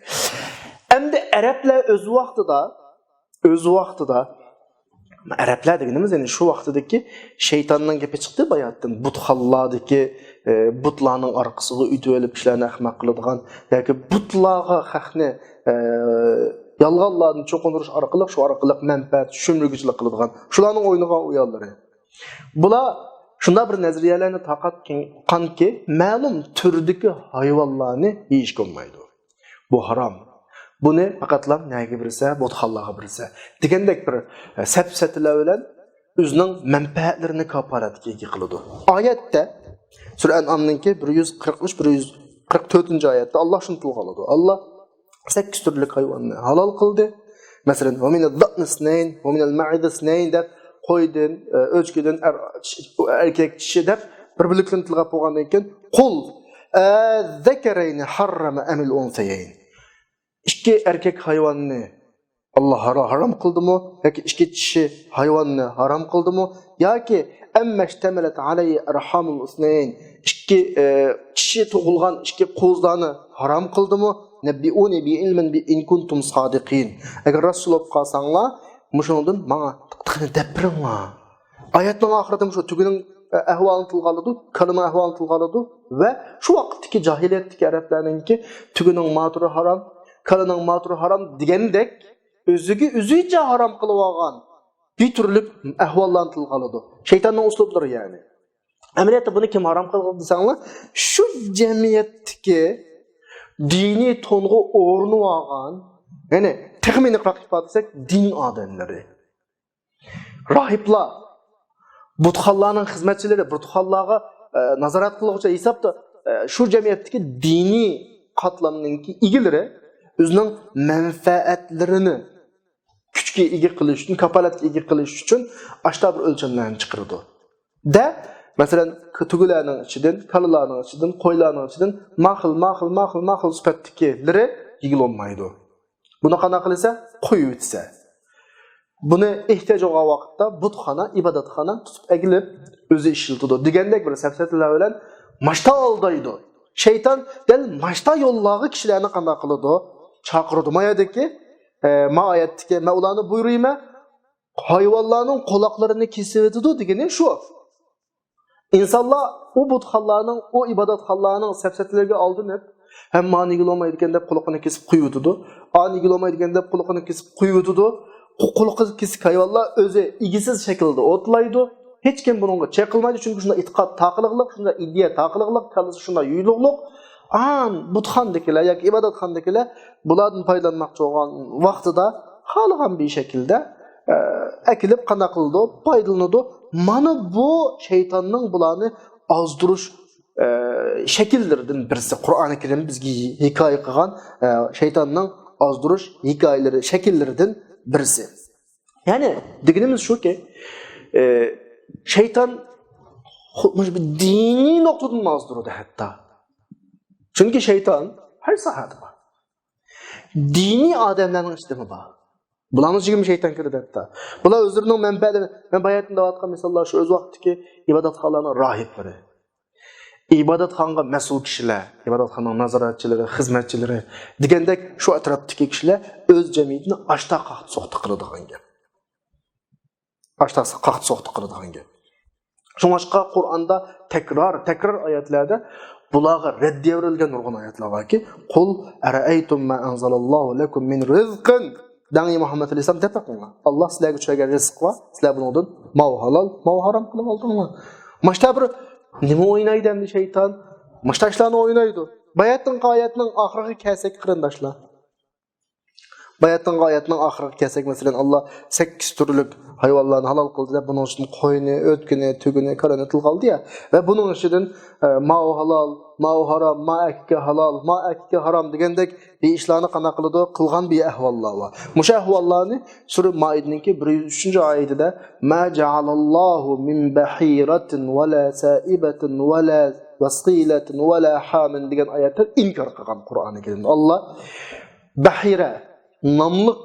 Hem de Araplar öz vaxtıda Araplar deganimiz yani şu vaxtdaki şeytandan gepe çıktı bayatdan, butxallardaki butlarning orqasiga o'tib olib ishlarni ahmoq qiladigan yoki butlarga haqni yolg'onlarni cho'qindirish orqali shu orqali manfaat shumrigichilik qiladigan shularning o'ynagan uyallari. Bular shunda bir nazariyalarni taqatganki, ma'lum turdagi hayvonlarni yeyish bo'lmaydi. Bu harom. Buni faqatlam nega birsa, butxallarga birsa degandek bir sapsatilar bilan o'zining manfaatlarini kafolatga qiladi. Oyatda Sura An-Nam'ninki 143-144 oyatda Allah shuni tilga oladi. Allah 8 turli hayvonni halol qildi. Masalan, "Va min ad-da'n isnayn va min al-ma'id isnayn" deb qo'ydan, o'chkidan erkak kishi deb bir bilikni tilga qo'ygandan keyin "Qul az-zakarayni harrama am al-unsayayn" ikki erkak hayvonni Allah haram qildimi yoki ikki kishi hayvonni haram qildimi yoki "Emmashtamalat alayhi arhamul usnayn" ikki kishi tug'ilgan ikki qo'zlarni haram qildimi? Nabbiuni bi ilmin bi in kuntum sodiqin. Agar rasul bo'lib qolsanglar, mushundan menga deb beringlar Ayetning ahireti şu tügünün ahvalını tılgalıdı, kalının ahvalını tılgalıdı ve şu vakitteki cahiliyetteki Araplarınki tügünün maturu haram, kalının maturu haram degендek özüce haram kılıp algan bir türlük ahvallarını tılgalıdı. Şeytanın uslupları yani. Ameliyatda bunu kim haram kıldı desenler? Şu cemiyetteki dini tongu ornu algan, yani tekminik rakip desek din adamları, rahiplar, Butxallarning xizmatchilari, Butxallarga nazorat qiluvchi hisobda shu jamiyatdagi diniy qatlamninki egilari o'zining manfaatlarini kuchga ega qilish uchun, kapolatga ega qilish uchun ashta bir o'lchamlarni chiqardi. Da, masalan, tugularning ichidan, kalalarning ichidan, qo'ylarning ichidan mahil sifatdagilari yigilolmaydi. Buni qanday qilsa, qo'yib o'tsa. Buni ehtiyoj bo'lgan vaqtda butxona, ibodatxona tutib egilib o'zi ishiltidi. Degandek bir safsatlar bilan mashta oldaydi. Shayton del mashta yo'llagi kishilarni qanday qiladi? Chaqirdi. Mayadagi oyatdagi Mavloni buyuruyma, hayvonlarning quloqlarini kesib o'tdi degani shu. İnsanlar o butxonlarning, o ibodatxonlarning safsatlarga oldinib, hamma nigilolmaydi ekan deb quloqini kesib qo'yibdi. Ani nigilolmaydi ekan deb quloqini kesib qo'yibdi. Quloqi kesik hayvonlar o'zi igisiz shaklda o'tlaydi. Hech kim bunga chaqilmaydi, chunki shunda e'tiqod taqiliqlik, shunda ideya taqiliqlik, kalisi shunda yuyliqlik. Butxondagilar yoki ibodatxondagilar bulardan foydalanmoqchi bo'lgan vaqtida xohlagan bir shaklda akilib qana qildi, foydalanadi. Mana bu shaytonning bularni ozdirish shakllaridan birisi. Qur'oni Karim bizga hikoya qilgan shaytonning ozdirish hikoyalari, shakllaridan birisi. Yani deganimiz shuki, şeytan bir dini noktadan mazdurudu hatta. Çünkü şeytan her sahada var. Dini adamların içinde var. Bularning ichiga şeytan kirdi hatta. Bular o'zlarining manfaatini, men bayatında aytgan misollar shu o'z vaqtidagi ibodatxonlarning rohiblari. İbadatxonga mas'ul kishilar, ibodatxonning nazoratchilari, xizmatchilari degandek shu atrofdagi kishilar o'z jamiyatini ashta qaqt so'qti qiladigan gap. Ashta qaqt so'qti qiladigan gap. Shunga Qur'onda takrar oyatlarda bularga raddiya berilgan nurg'un oyatlar borki, "Qul ara'aytum ma anzalallohu lakum min rizqin" Dangi Muhammad alayhisalom deb qo'ygan. Alloh sizlarga tushirgan rizq va sizlar bundan ma halol, ma harom qilib oldingmi? Mashta bir nima o'ynaydi endi shayton? Mashtaishlarni o'ynaydi. Bayatning oyatning oxiriga kelsak qarindoshlar. Bayatning oyatning oxiriga kelsak, masalan, Alloh 8 turlik hayvonlarni halol qildi deb buning uchun qo'yni, o'tkini, tugini, kalani tilqaldi ya va buning ichidan ma halol, ma harom, ma akka halol, ma akka harom degandek bir ishlarni qana qiladi, qilgan bir ahvollar bor. Musha ahvollarni sura Maidaning 103-oyatida ma ja'alallohu min bahiratin va la sa'ibatin va la wasqilatin va la hamin degan oyatda inkor qilgan Qur'oni Karimda. Alloh bahira namliq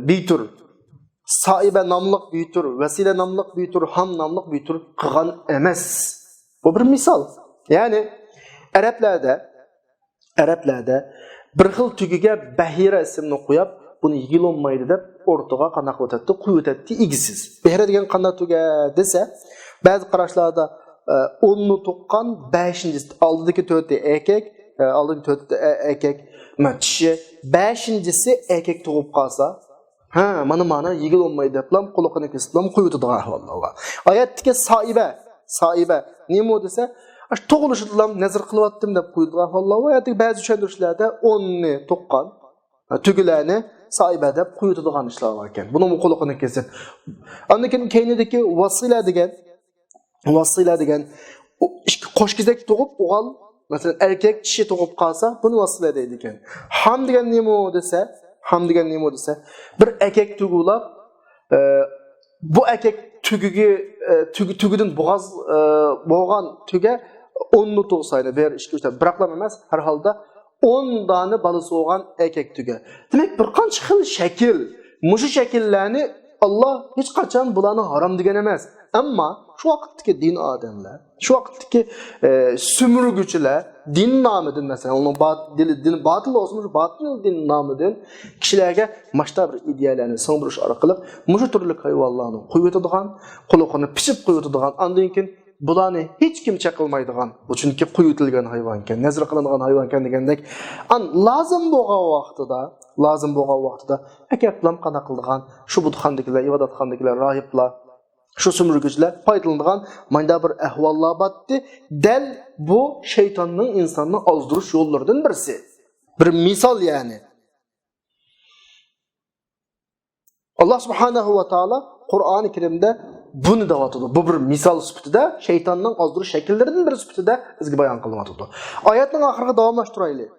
bir tur, saibe namliq bir tur, vasile namliq bir tur, ham namliq bir tur qilgan emas. Bu bir misol. Yani Araplarda bir xil tugiga bahira ismini qo'yib, buni yigilolmaydi deb o'rtaga qanaq o'tadi, quyotadi igisiz. Bahira degan qanday tuga desa, ba'zi qarashlarda 10 ni tuqqan 5-inchisi oldidagi 4ta erkak, oldidagi 4ta erkak matchi 5-inchisi erkak tug'ib qolsa, mana yigilolmaydi deb lam quloqini kesib quyotadi ahvollar. Oyatdagi saiba nima desa, tug'ilishdan nazar qilyaptim deb qo'ydi ahvollar. Oyatdagi ba'zi tushuntirishlarda 10 ni tuqqan tugilarni saiba deb quyotadigan ishlar bor ekan. Buni quloqini kesib. Andan keynidagi vasila degan ikki qo'shkizak tug'ib o'g'il, masalan, erkak kishi tug'ib qolsa, buni vasila deydi ekan. Ham degan nima desa, bir erkak tug'ilib, bu erkak tugidan bo'g'az bo'lgan tuga 10 ni tug'saydi, ber 2-3 biroqlam emas, har holda 10 dani balasi bo'lgan erkak tuga. Demak, bir qancha xil shakl, mushu shakllarni Alloh hech qachon bularni harom degan emas. Ama şu vaqtdagi din adamlar, şu vaqtdagi sümürgüçüler din namıdın mesela onun din batıl olsun, batıl din namıdın kişilerge maşta bir ideallerini sığdırış arqılı muşu türlü hayvanlarını qo'yutudigan, quluqini pişip qo'yutudigan, andan keyin bularni hech kim chaqilmaydigan, bu chunki qo'yutilgan hayvon ekan, nazr qilingan hayvon ekan degandek, lazım bo'lgan vaqtida akaplam qana qildigan, shu budxondagilar, ibodatxondagilar, rohiblar, şu sümürgüçler faydalanılan manda bir ahvallar batdı. Del bu şeytanın insanını azdırış yollarından birisi. Bir misal yani. Allah subhanahu wa ta'ala Kur'an-ı Kerim'de bunu da vatıdı. Bu bir misal süpütüde şeytanın azdırış şekillerinden bir süpütüde bizge bayan kılmatıdı. Ayetinin ahırı davamlaştıraylı.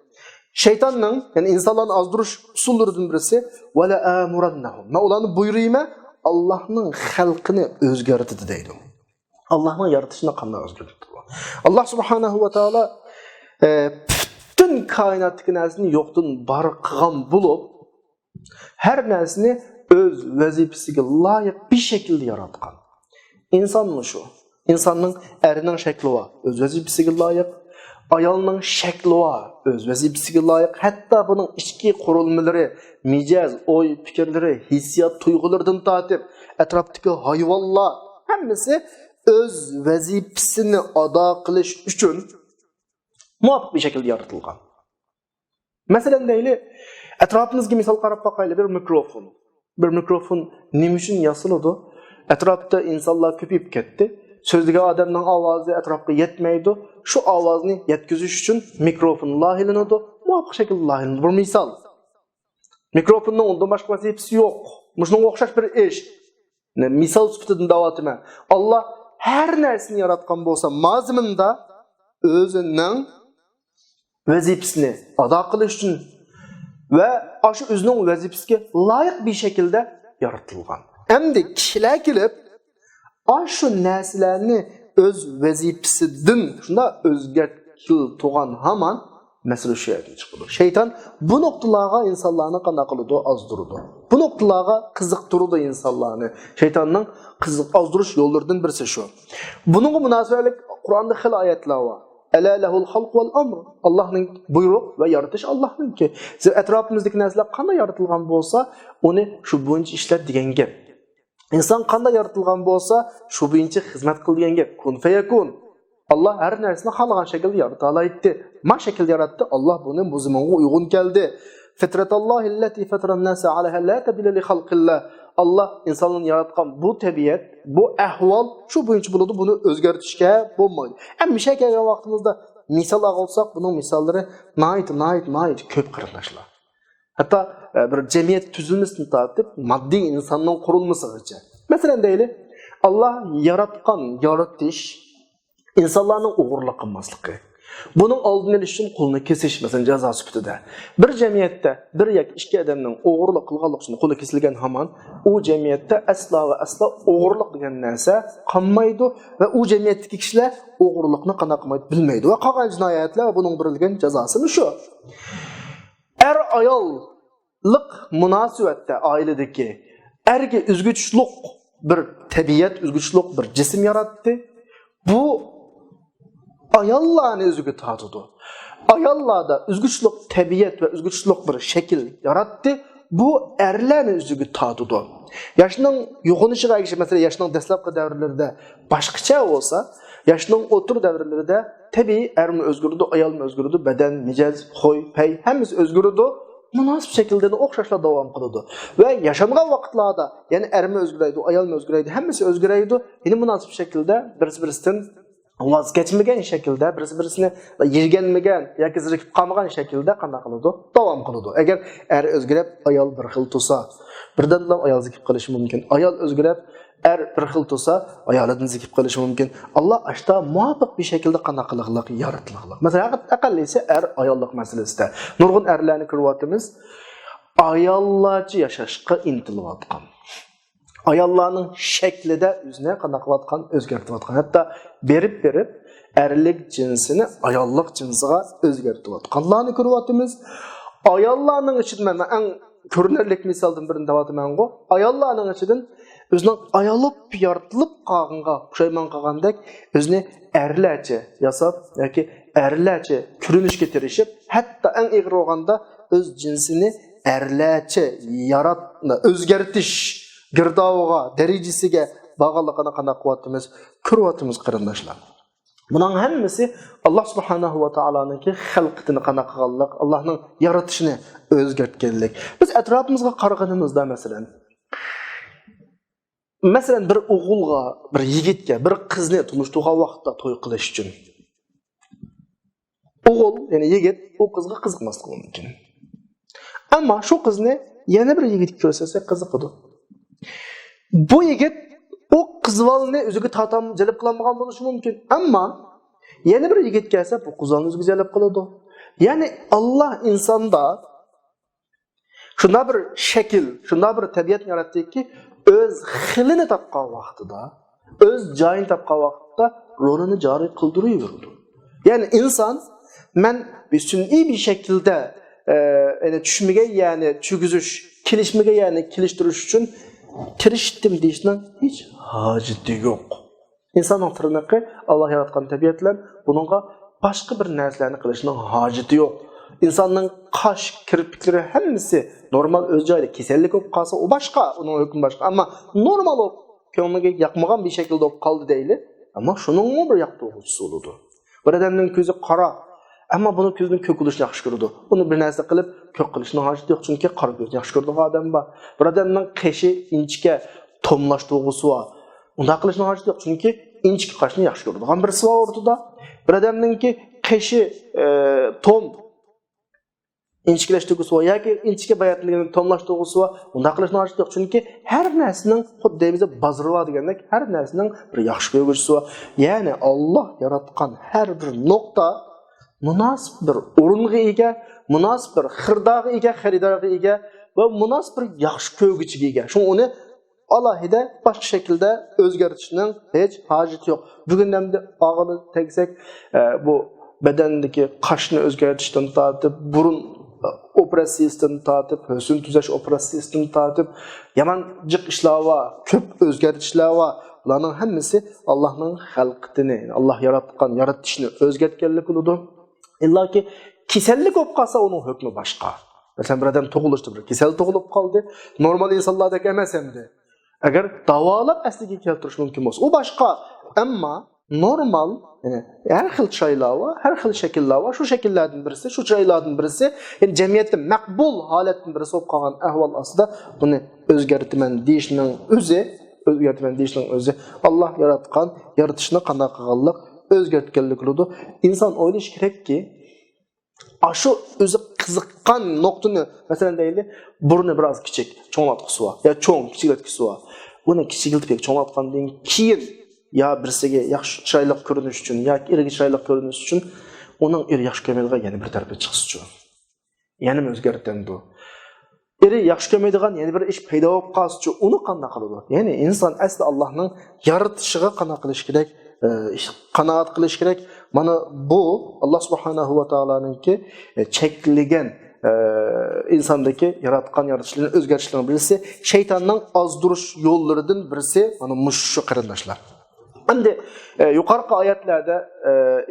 Şeytanın yani insanların azdırış usullerinden birisi وَلَا آمُرَنَّهُمْ. Ma olanı buyuruyma Allah'ın halkını özgürtüdü deydi. Allah'ın yaratışını kanına özgürtüdü. Allah subhanahu wa ta'ala bütün kainattaki nəsini yoxdun barı qıqan bulup her nəsini öz vazifesiga layık bir şekilde yaratqan. İnsanın şu. İnsanın erinin şekli var. Öz vazifesiga layık. Ayalının şekli var. Öz vazifesiga layık. Hatta bunun içki kurulmaları, micaz, oy, fikirleri, hissiyat, tuygulardan tatip, etraftaki hayvanlar, hemmisi öz vazifesini ada qilish üçün muvaffaq bir şekilde yaratılgan. Mesela deyli, etrafımızga misal qarab baqayli bir mikrofon. Bir mikrofon nima uchun yasaladi? Etrafda insanlar köpüyüp ketdi. Sözdagi adamning ovozi etrafga yetmaydi. Şu ovozni yetkizish uchun mikrofon lahilanadi. Muvaffaq şekilde lahilanadi. Bir misal. Mikrofonning undan boshqa vazifasi yo'q. Shunga o'xshash bir ish. Misal sifatida da'vatime. Allah her narsani yaratgan bo'lsa, mazmunda o'zining vazifasini ado qilish uchun ve aşı özünün vazifesiga layık bir şekilde yaratılgan. Endi kishilar kelib, aşı narsalarni öz vazifasidan shunda o'zgartib to'g'an hamon mesele şu yerden çıkıdı. Şeytan bu noktalarga insanlarni qanday qiladi, azdırdı. Bu noktalarga qiziqtirdi insanlarni. Şeytanning qiziq azdırış yo'llaridan birisi şu. Bununla münasebetlik Kur'an'da xil ayetler var. Ela lehul halq vel amr. Allah'ın buyruq ve yaratış Allah'ın ki. Siz etrafımızdaki narsalar qanday yaratilgan bo'lsa, onu şu bo'yicha ishlat degan gap. İnsan qanday yaratilgan bo'lsa, şu bo'yicha xizmat qil degan gap. Kun fayakun. Allah her narsani xalqan şekilde yaratta alaydi. Ma şekilde yarattı. Allah bunu bu zamanga uygun geldi. Fitratallahi allati fataran nasa alaha la tabdila li xalqillah. Allah insanın yaratgan bu tabiat, bu ahval şu boyunca buludu, bunu özgürtüşke bulmaydı. Hem bir şey gelgen vaktimizde misal alsak bunun misalları nait köp kırılaşlar. Hatta bir cemiyet tüzülmesini tartip maddi insanın kurulması için. Mesela deyli Allah yaratgan yaratış insanların uğurla kılmazlığı. Bunun aldığını için kulunu kesiş mesela ceza süpütüde. Bir cemiyette bir yak iki adamın uğurluk kılgalık için kulu kesilgen haman o cemiyette asla ve asla uğurluk degen narsa kalmaydı ve o cemiyetteki kişiler uğurlukunu kanakmaydı bilmeydi. Ve kalan cinayetler bunun birilgen cezasını şu. Er ayallık münasibette ailedeki erge üzgüçlük bir tabiat, üzgüçlük bir cisim yarattı. Bu ayallarını özgü tatıdı. Ayallarda üzgüçlük tabiat ve üzgüçlük bir şekil yarattı. Bu erlerini özgü tatıdı. Yaşının yoğunuşuna geçip mesela yaşının deslapkı devirlerinde başkaça olsa, yaşının otur devirlerinde tabi ermi özgürdü, ayalmi özgürdü, beden, micaz, hoy, pey, hemiz özgürdü. Münasip şekilde okşaşla devam kıldı. Ve yaşangan vakitlarda yani ermi özgüreydi, ayalmi özgüreydi, hemisi özgüreydi. Yine münasip şekilde birisinden vaz geçmegen şekilde, birisini yirgenmegen, yoki zirikip qalmagan şekilde qanday qiladi? Davom qiladi. Agar er o'zgarib, ayol bir xil tursa, birdan ayol zikib qilishi mumkin. Ayol o'zgarib, er bir xil tursa, ayoldan zikib qilishi mumkin. Allah ashta muvafiq bir şekilde qanday qiliqliq yaratliqliq. Masalan, aqallisi er ayollik masalasida. Nurg'un erlarni ko'ryapmiz. Ayollarcha yashashga intilayotgan. Ayollarning şeklide üzerine qanaqlatgan, özgertiyotgan. Hatta berip erlik cinsini ayollik cinsiga özgertiyotganlarni ko'ryapmiz. Ayollarning ichidan men eng ko'rinarli misoldan birini topataman. Ayollarning ichidan özünün ayılıp, yaratılıp qağınğa puşayman qağandek özünü ərləçə yasab, yoki ərləçə kürünüşke tirişib, hatta en iğri olğanda öz cinsini ərləçə yaratma, özgertiş girdavıga, derecesiga bağlılığına qanaq qıvatımız, kürvatımız qırındaşlar. Bunun hemmisi Allah subhanahu wa ta'ala'nınki xalqitini qanaq qıqalıq, Allah'ın yaratışını özgertkenlik. Biz etrafımızga qarğınımızda Mesela bir oğulga, bir yigitga, bir qizni turmushtuğa vaqtda to'y qilish uchun. Oğul, yani yigit, o qizga qiziqmasligi mumkin. Ammo shu qizni yana bir yigit ko'rsatsa qiziqadi. Bu yigit o qizvalni o'ziga jalb qilmagan bo'lishi mumkin. Ammo yana bir yigit kelsa, bu qizvalni o'ziga jalb qiladi. Ya'ni Allah insonda shunday bir shakl, shunday bir tabiat yaratdiki, öz xilini tapqan vaqtida, öz joyini tapqan vaqtda rolini joriy qildirib Yani insan men bir sun'iy bir şekilde tushmaga, ya'ni tugizish, kelishmaga, ya'ni kelishtirish uchun tirishdim deyishdan hech hojati yo'q. İnsanning tirnoqi Allah yaratgan tabiat bilan buningga boshqa bir narsalarni qilishning hojati yo'q. İnsanın qash, kirpiklari hammasi normal öz joyida, kasallik bo'lib qolsa, o boshqa, uning hukmi boshqa. Ammo normal bo'lib, ko'ngliga yoqmagan bir shaklda bo'lib qoldi deyli. Ammo shuning bir yoqtiruvchisi bo'ladi. Bir odamning ko'zi qora, ammo buni ko'zining ko'k bo'lishini yaxshi ko'radi. Buni bir narsa qilib ko'k qilishning hojati yo'q, chunki qora ko'zni yaxshi ko'radigan odam bor. Bir odamning qashi inchga tomlash to'g'risi bor. Unda qilishning hojati yo'q, chunki inchki qashni yaxshi ko'radigan birisi bor o'rtada. Bir odamningki qashi tom inchiklesh to'g'risi yoki inchga bayatligini tomlash to'g'risi unda qilishni hojati yo'q, chunki har narsaning xuddi biza bozorva degandek har narsaning bir yaxshi ko'rguvchisi bor. Ya'ni Alloh yaratgan har bir nuqta munosib bir o'ringa ega, munosib bir xirdaga ega, xaridorga ega va munosib bir yaxshi ko'rguchiga ega. Shu uni alohida boshqa shaklda o'zgartirishning hech hojati yo'q. Bugun hamda og'ini tegsak, bu badandagi qashni o'zgartirishdan tortib, burun operatsiyasidan tortib, husn tuzash operatsiyasidan tortib, yaman jiq ishlar va ko'p o'zgartirishlar va ularning hammasi Allohning xalqitini, Alloh yaratgan yaratishni o'zgartganlik bo'ladi. Illaki kasallik bo'lib qolsa, uning hukmi boshqa. Masalan, bir odam tug'ilishda bir kasal tug'ilib qoldi, normal insonlardek emas endi. Agar davolab asliga keltirish mumkin bo'lsa, u boshqa. Ammo normal, yani her xil shaylar va har xil shakllar va shu shakllardan birisi, shu shaylardan birisi, yani jamiyatda maqbul holatdan birisi bo'lib qolgan ahvol ostida buni o'zgartiraman deyishning o'zi, Alloh yaratgan, yaratishni qanday qilganlik, o'zgartganlik bo'ladi. Inson o'ylash kerakki, shu o'zi qiziqqan nuqtani, masalan deyli, burni biroz kichik, cho'nglatqisi bor, yo cho'ng, kichiklatgisi bor. Uni kichiklatib cho'nglatgandan keyin ya birisiga yaxshi chiroyli ko'rinish uchun, yoki iriga chiroyli ko'rinish uchun, uning iri yaxshi ko'rmaydigan yana bir tarafiga chiqish uchun. Yana o'zgartindi. Iri yaxshi ko'rmaydigan yana bir ish paydo bo'lib qolsa uchun uni qanday qiladi? Ya'ni inson asli Allohning yaratishiga qanday qilish kerak? Qanoat qilish kerak. Mana bu Alloh subhanahu va taoloninki cheklagan insondagi yaratgan yaratishlarning o'zgarishlarning birisi, shaytonning ozdirish yo'llaridan birisi mana mushu qarindoshlar. Endi yuqorqi oyatlarda,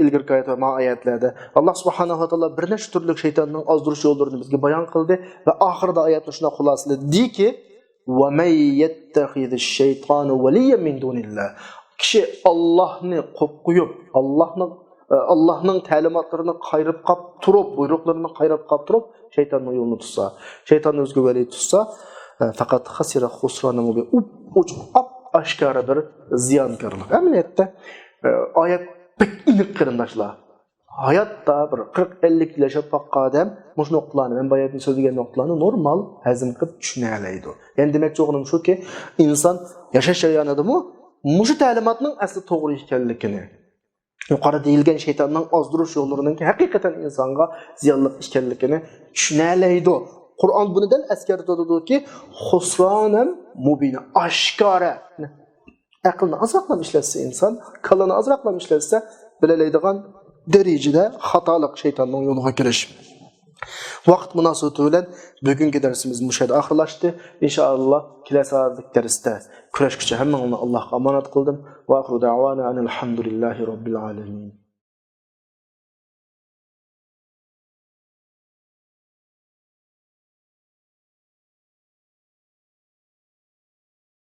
ilgirki oyat va oyatlarda Alloh subhanahu va taolo bir nechta turli shaytonning ozdirish yo'llarini bizga bayon qildi va oxirida oyatni shuna xulosaladiki, "Va may yattaxizish shaytonu valiyyan min dunillah." Kishi Allohni qo'yib, Allohning ta'limotlarini qayrib qolib turib, buyruqlarini qayrib qolib turib, shaytonning yo'lini tutsa, shaytonni o'ziga vali tutsa, faqat xasira xusrona mubin. Aşkara bir ziyankarlık. Ameliyatda ayet pek inik qarindoshlar. Hayatda bir 40-50 yaşab baqqan odam mush nuqtalarni, men bayatni so'zlagan nuqtalarni normal hazm qilib tushuna oladi. Ya'ni demakchi o'g'lim shuki, inson yashash jarayonidami mush ta'limotning asli to'g'ri ekanligini, yuqorida deyilgan shaytonning ozdirish yo'llarining haqiqatan insonga ziyonli ekanligini tushuna oladi. Qur'on bunidan eskartadiki, xusronan mubina, oshkora. Aqlni azroqlab ishlatsa inson, qalbini azroqlab ishlatsa, bilalaydigan darajada xatolik shaytonning yo'liga kirish. Vaqt münasabati bilan bugungi darsimiz mushada oxirlashdi. Inshaalloh kelasi haftalik darsda kurashguncha hammani Allohga omonat qildim. Va axiru da'vana alhamdulillahi robbil alamin.